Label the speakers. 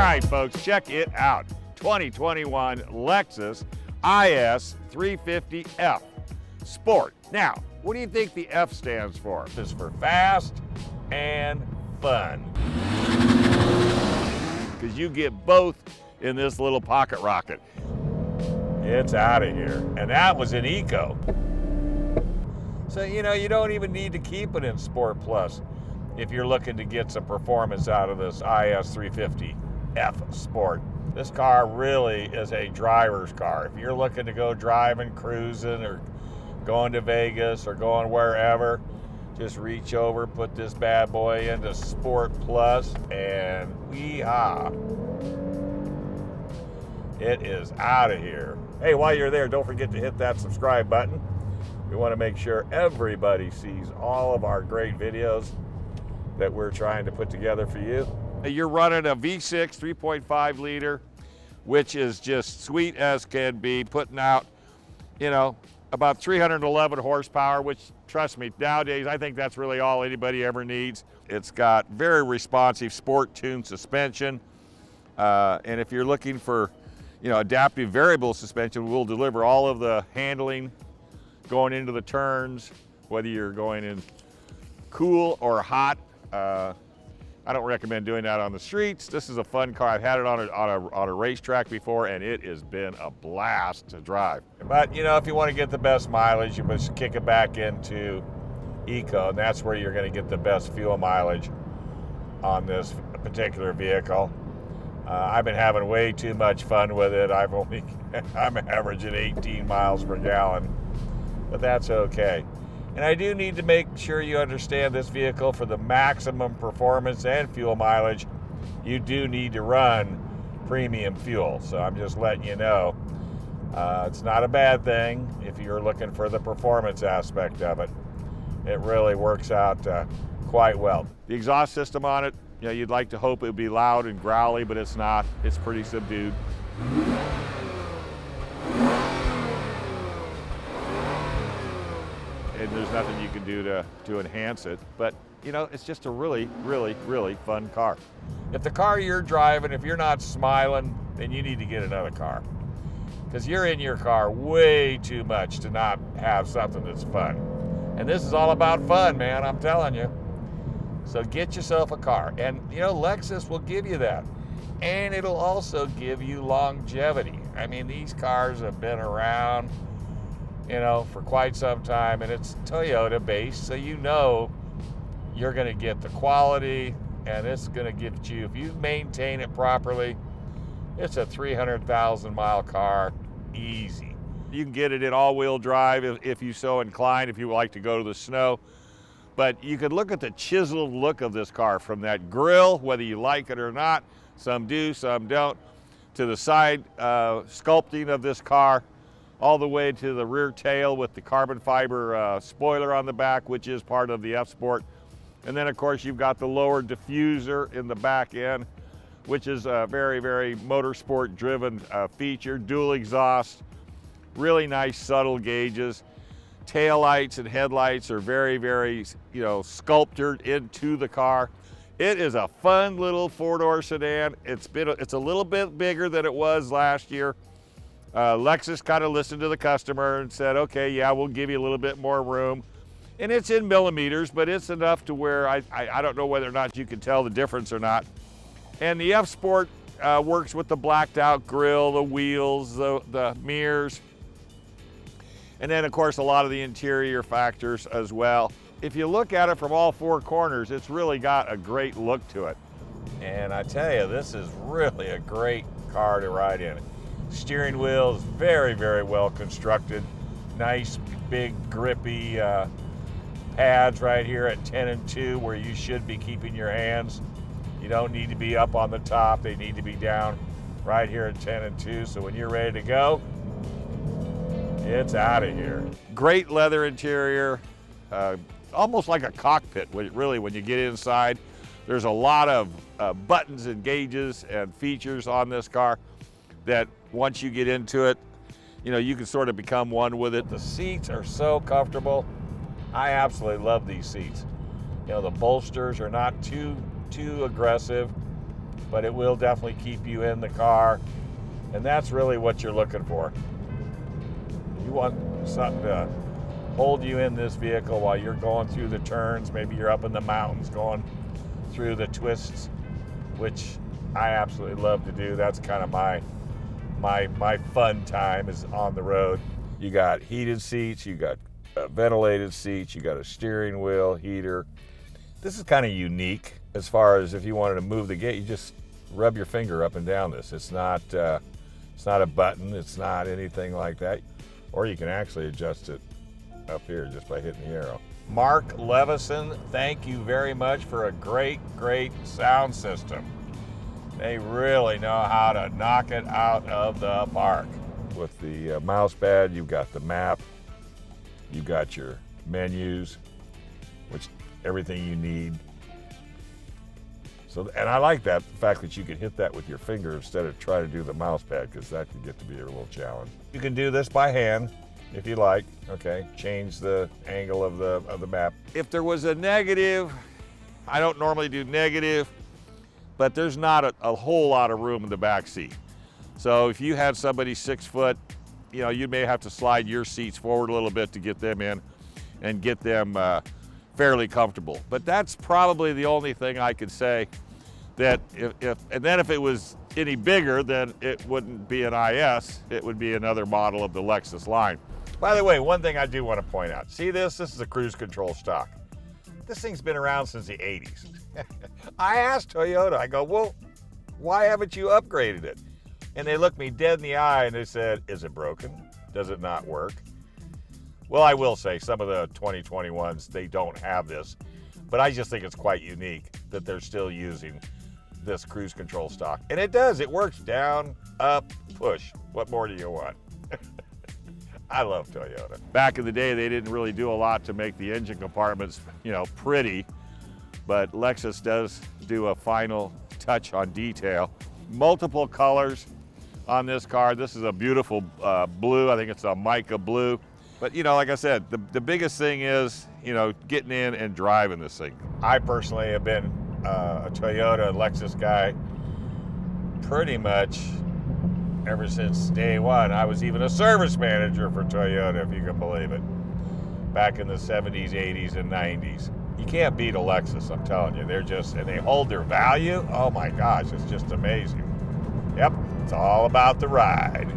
Speaker 1: right, folks, check it out. 2021 Lexus IS350F Sport. Now, what do you think the F stands for? It's for fast and fun. Because you get both in this little pocket rocket. It's out of here. And that was in Eco. So, you know, you don't even need to keep it in Sport Plus if you're looking to get some performance out of this IS350F Sport. This car really is a driver's car. If you're looking to go driving, cruising, or going to Vegas or going wherever, just reach over, put this bad boy into Sport Plus, and weehaw. It is out of here. Hey, while you're there, don't forget to hit that subscribe button. We want to make sure everybody sees all of our great videos that we're trying to put together for you. You're running a V6 3.5 liter, which is just sweet as can be, putting out, you know, about 311 horsepower, which, trust me, nowadays I think that's really all anybody ever needs. It's got very responsive sport-tuned suspension, and if you're looking for, you know, adaptive variable suspension, we'll deliver all of the handling going into the turns, whether you're going in cool or hot. I don't recommend doing that on the streets. This is a fun car. I've had it on a racetrack before, and it has been a blast to drive. But, you know, if you want to get the best mileage, you must kick it back into Eco, and that's where you're going to get the best fuel mileage on this particular vehicle. I've been having way too much fun with it. I'm averaging 18 miles per gallon, but that's okay. And I do need to make sure you understand this vehicle, for the maximum performance and fuel mileage, you do need to run premium fuel. So I'm just letting you know, it's not a bad thing if you're looking for the performance aspect of it. It really works out quite well. The exhaust system on it, you know, you'd like to hope it would be loud and growly, but it's not. It's pretty subdued. And there's nothing you can do to enhance it. But, you know, it's just a really, really, really fun car. If the car you're driving, if you're not smiling, then you need to get another car. Because you're in your car way too much to not have something that's fun. And this is all about fun, man, I'm telling you. So get yourself a car. And, you know, Lexus will give you that. And it'll also give you longevity. I mean, these cars have been around, you know, for quite some time, and it's Toyota based, so you know you're going to get the quality, and it's going to get you, if you maintain it properly, it's a 300,000 mile car, easy. You can get it in all-wheel drive if you so inclined, if you would like to go to the snow. But you could look at the chiseled look of this car, from that grille, whether you like it or not, some do, some don't, to the side sculpting of this car, all the way to the rear tail with the carbon fiber spoiler on the back, which is part of the F Sport. And then, of course, you've got the lower diffuser in the back end, which is a very, very motorsport driven feature. Dual exhaust, really nice subtle gauges. Tail lights and headlights are very, very, you know, sculptured into the car. It is a fun little four-door sedan. It's a little bit bigger than it was last year. Lexus kind of listened to the customer and said, okay, yeah, we'll give you a little bit more room. And it's in millimeters, but it's enough to where I don't know whether or not you can tell the difference or not. And the F Sport works with the blacked out grille, the wheels, the mirrors, and then, of course, a lot of the interior factors as well. If you look at it from all four corners, it's really got a great look to it. And I tell you, this is really a great car to ride in. Steering wheel is very, very well constructed. Nice, big, grippy pads right here at 10 and 2, where you should be keeping your hands. You don't need to be up on the top. They need to be down right here at 10 and 2. So when you're ready to go, it's out of here. Great leather interior, almost like a cockpit, really, when you get inside. There's a lot of buttons and gauges and features on this car that once you get into it, you know, you can sort of become one with it. The seats are so comfortable. I absolutely love these seats. You know, the bolsters are not too aggressive. but it will definitely keep you in the car. And that's really what you're looking for. You want something to hold you in this vehicle while you're going through the turns. Maybe you're up in the mountains going through the twists, which I absolutely love to do. That's kind of my fun time is on the road. You got heated seats, you got ventilated seats, you got a steering wheel, heater. This is kind of unique as far as if you wanted to move the gate, you just rub your finger up and down this. It's not a button, it's not anything like that. Or you can actually adjust it up here just by hitting the arrow. Mark Levison, thank you very much for a great sound system. They really know how to knock it out of the park. With the mouse pad, you've got the map, you've got your menus, which everything you need. So, and I like that, the fact that you can hit that with your finger instead of try to do the mouse pad, because that can get to be a little challenge. You can do this by hand if you like, okay? Change the angle of the map. If there was a negative, I don't normally do negative, but there's not a whole lot of room in the back seat. So if you had somebody 6 foot, you know, you may have to slide your seats forward a little bit to get them in and get them fairly comfortable. But that's probably the only thing I could say that if it was any bigger, then it wouldn't be an IS, it would be another model of the Lexus line. By the way, one thing I do want to point out, see this is a cruise control stock. This thing's been around since the 80s. I asked Toyota, I go, well, why haven't you upgraded it? And they looked me dead in the eye and they said, is it broken? Does it not work? Well, I will say some of the 2021s, they don't have this, but I just think it's quite unique that they're still using this cruise control stock. And it does, it works down, up, push. What more do you want? I love Toyota. Back in the day, they didn't really do a lot to make the engine compartments, you know, pretty, but Lexus does do a final touch on detail. Multiple colors on this car. This is a beautiful blue. I think it's a mica blue. But, you know, like I said, the biggest thing is, you know, getting in and driving this thing. I personally have been a Toyota and Lexus guy pretty much ever since day one. I was even a service manager for Toyota, if you can believe it, back in the 70s, 80s, and 90s. You can't beat a Lexus, I'm telling you. They're just, and they hold their value. Oh my gosh, it's just amazing. Yep, it's all about the ride.